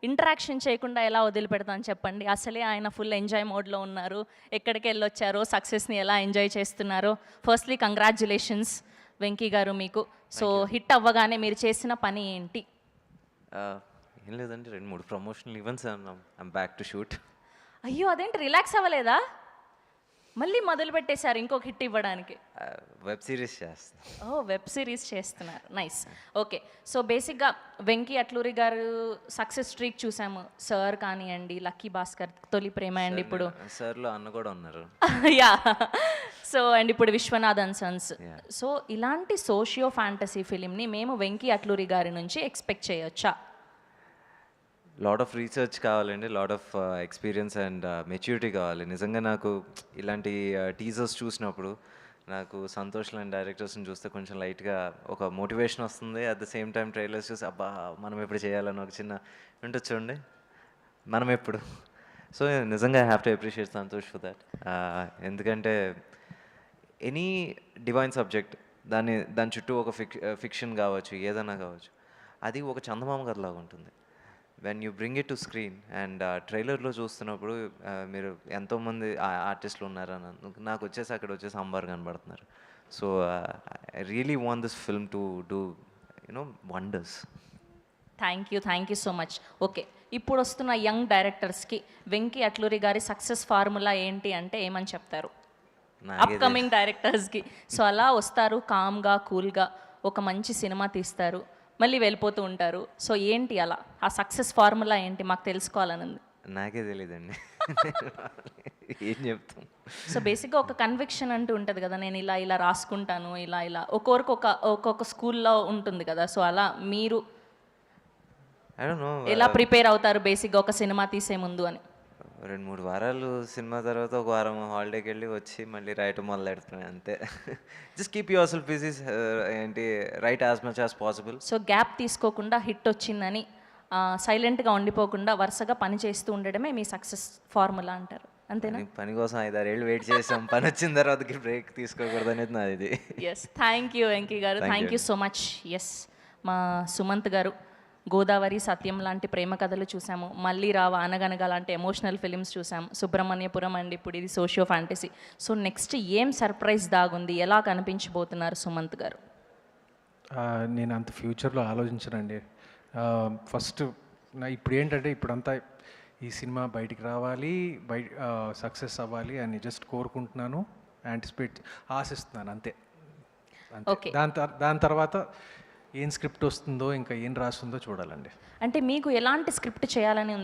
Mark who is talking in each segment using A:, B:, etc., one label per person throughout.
A: Interaction చేయకుండా ఎలా వదిలిపెడతాను చెప్పండి. అసలే ఆయన ఫుల్ ఎంజాయ్ మోడ్లో ఉన్నారు. ఎక్కడికి వెళ్ళొచ్చారో, సక్సెస్ని ఎలా ఎంజాయ్ చేస్తున్నారో. ఫస్ట్లీ కంగ్రాచ్యులేషన్స్ వెంకీ గారు మీకు. సో హిట్ అవ్వగానే మీరు చేసిన పని ఏంటి?
B: ఏం లేదండి, 2-3 ప్రమోషనల్ ఈవెంట్స్ అన్నాం. I'm back to shoot.
A: అయ్యో, అదేంటి రిలాక్స్ అవ్వలేదా? మళ్ళీ మొదలు పెట్టేశారు ఇంకొక హిట్ ఇవ్వడానికి.
B: వెబ్ సిరీస్ చేస్తాను.
A: ఓ, వెబ్ సిరీస్ చేస్తున్నారు. నైస్. ఓకే, సో బేసిక్గా వెంకీ అట్లూరి గారు సక్సెస్ స్ట్రీక్ చూసాము. సార్ కానివ్వండి, లక్కీ భాస్కర్, తొలి ప్రేమ అండ్ ఇప్పుడు
B: సార్లో అన్న కూడా ఉన్నారు.
A: యా. సో అండ్ ఇప్పుడు విశ్వనాథన్ సన్స్. సో ఇలాంటి సోషియో ఫ్యాంటసీ ఫిలింని మేము వెంకీ అట్లూరి గారి నుంచి ఎక్స్పెక్ట్ చేయొచ్చా?
B: లాట్ ఆఫ్ రీసెర్చ్ కావాలండి, lot of experience and maturity కావాలి. నిజంగా నాకు ఇలాంటి టీజర్స్ చూసినప్పుడు నాకు సంతోష్ లాంటి డైరెక్టర్స్ని చూస్తే కొంచెం లైట్గా ఒక మోటివేషన్ వస్తుంది. At the same time trailers చూసి అబ్బా మనం ఎప్పుడు చేయాలని ఒక చిన్న ఉంటుంది చూడండి, మనం ఎప్పుడు. సో నిజంగా I have to appreciate Santosh for that. ఎందుకంటే ఎనీ డివైన్ సబ్జెక్ట్ దాని చుట్టూ ఒక ఫిక్షన్ కావచ్చు, ఏదైనా కావచ్చు, అది ఒక చందమామ కథలాగా ఉంటుంది. When you bring it to screen and ట్రైలర్లో చూస్తున్నప్పుడు మీరు ఎంతోమంది ఆర్టిస్టులు ఉన్నారని నాకు వచ్చేసి అక్కడ వచ్చేసి అంబార్ కనబడుతున్నారు. So I really want this film to do wonders.
A: Thank you so much. Okay, ఇప్పుడు వస్తున్న యంగ్ డైరెక్టర్స్కి వెంకీ అట్లూరి గారి సక్సెస్ ఫార్ములా ఏంటి అంటే ఏమని చెప్తారు? అప్కమింగ్ డైరెక్టర్స్కి. సో అలా వస్తారు, కామ్గా కూల్గా ఒక మంచి సినిమా తీస్తారు, మళ్ళీ వెళ్ళిపోతూ ఉంటారు. సో ఏంటి అలా ఆ సక్సెస్ ఫార్ములా ఏంటి మాకు తెలుసుకోవాలని ఉంది.
B: నాకే తెలియదండి, ఏం చెప్తాం.
A: సో బేసిక్గా ఒక కన్విక్షన్ అంటూ ఉంటుంది కదా, నేను ఇలా రాసుకుంటాను, ఇలా ఒక్కొక్కరికి ఒక్కొక్క స్కూల్లో ఉంటుంది కదా. సో అలా మీరు ఎలా ప్రిపేర్ అవుతారు బేసిక్గా ఒక సినిమా తీసే ముందు అని?
B: 2-3 వారాలు సినిమా తర్వాత ఒక వారం హాలిడేకి వెళ్ళి వచ్చి మళ్ళీ రైట్ మొదలు పెడుతున్నాయి అంతే. Just keep yourself busy, ఏంటి right as much as possible.
A: So gap తీసుకోకుండా హిట్ వచ్చిందని సైలెంట్గా ఉండిపోకుండా వరుసగా పని చేస్తూ ఉండడమే మీ సక్సెస్ ఫార్ములా అంటారు, అంతేనా?
B: పని కోసం 5-6 ఏళ్ళు వెయిట్ చేసాం, పని వచ్చిన తర్వాతకి బ్రేక్ తీసుకోకూడదు అనేది నాది ఇది.
A: Yes, thank you Venky garu, thank you so much. Yes, మా సుమంత్ గారు గోదావరి, సత్యం లాంటి ప్రేమ కథలు చూసాము, మళ్ళీ రావా, అనగనగా లాంటి ఎమోషనల్ ఫిలిమ్స్ చూసాము, సుబ్రహ్మణ్యపురం అండ్ ఇప్పుడు ఇది సోషియో ఫ్యాంటసీ. సో నెక్స్ట్ ఏం సర్ప్రైజ్ దాగుంది, ఎలా కనిపించబోతున్నారు సుమంత్ గారు?
C: నేను అంత ఫ్యూచర్లో ఆలోచించనండి. ఫస్ట్ ఇప్పుడు ఏంటంటే ఇప్పుడంతా ఈ సినిమా బయటికి రావాలి, సక్సెస్ అవ్వాలి అని జస్ట్ కోరుకుంటున్నాను, ఆశిస్తున్నాను అంతే.
A: ఓకే,
C: దాని తర్వాత ఏం స్క్రిప్ట్ వస్తుందో ఇంకా ఏం రాస్తుందో చూడాలండి.
A: అంటే మీకు ఎలాంటి స్క్రిప్ట్ చేయాలని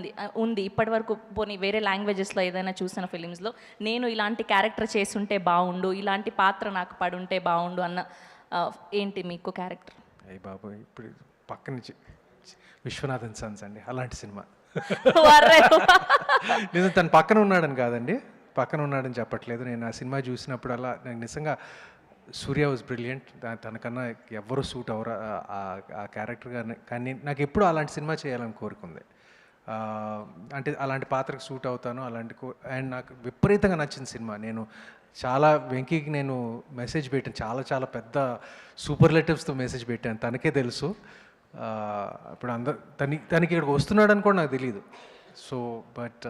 A: ఉంది ఇప్పటివరకు? పోనీ వేరే లాంగ్వేజెస్లో ఏదైనా చూసిన ఫిలిమ్స్లో నేను ఇలాంటి క్యారెక్టర్ చేసుంటే బాగుండు, ఇలాంటి పాత్ర నాకు పడుంటే బాగుండు అన్న ఏంటి మీకు క్యారెక్టర్?
C: అయ్యి బాబు, ఇప్పుడు పక్కన విశ్వనాథన్ సన్స్ అండి, అలాంటి సినిమా. నేను తను పక్కన ఉన్నాడని కాదండి, పక్కన ఉన్నాడని చెప్పట్లేదు. నేను ఆ సినిమా చూసినప్పుడు అలా నాకు నిజంగా సూర్య వాజ్ బ్రిలియంట్. తనకన్నా ఎవరు సూట్ అవరా ఆ క్యారెక్టర్ కానీ నాకు ఎప్పుడు అలాంటి సినిమా చేయాలని కోరుకుంది. అంటే అలాంటి పాత్రకు సూట్ అవుతాను అండ్ నాకు విపరీతంగా నచ్చిన సినిమా. నేను చాలా వెంకీకి నేను మెసేజ్ పెట్టాను, చాలా పెద్ద సూపర్లేటివ్స్తో మెసేజ్ పెట్టాను, తనకే తెలుసు. ఇప్పుడు తనకి ఇక్కడికి వస్తున్నాడని కూడా నాకు తెలియదు. సో బట్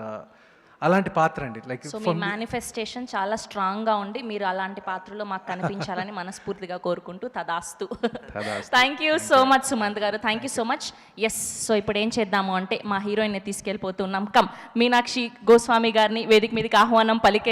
C: అలాంటి పాత్ర అండి, లైక్
A: సో మీ మేనిఫెస్టేషన్ చాలా స్ట్రాంగ్గా ఉండి మీరు అలాంటి పాత్రలో మాకు కనిపించాలని మనస్ఫూర్తిగా కోరుకుంటూ తదాస్తు. Thank you so much Sumanth గారు, thank you so much. Yes, so ఇప్పుడు ఏం చేద్దాము అంటే మా హీరోయిన్ని తీసుకెళ్ళిపోతున్నాం. కమ్ మీనాక్షి గోస్వామి గారిని వేదిక మీదకి ఆహ్వానం పలికే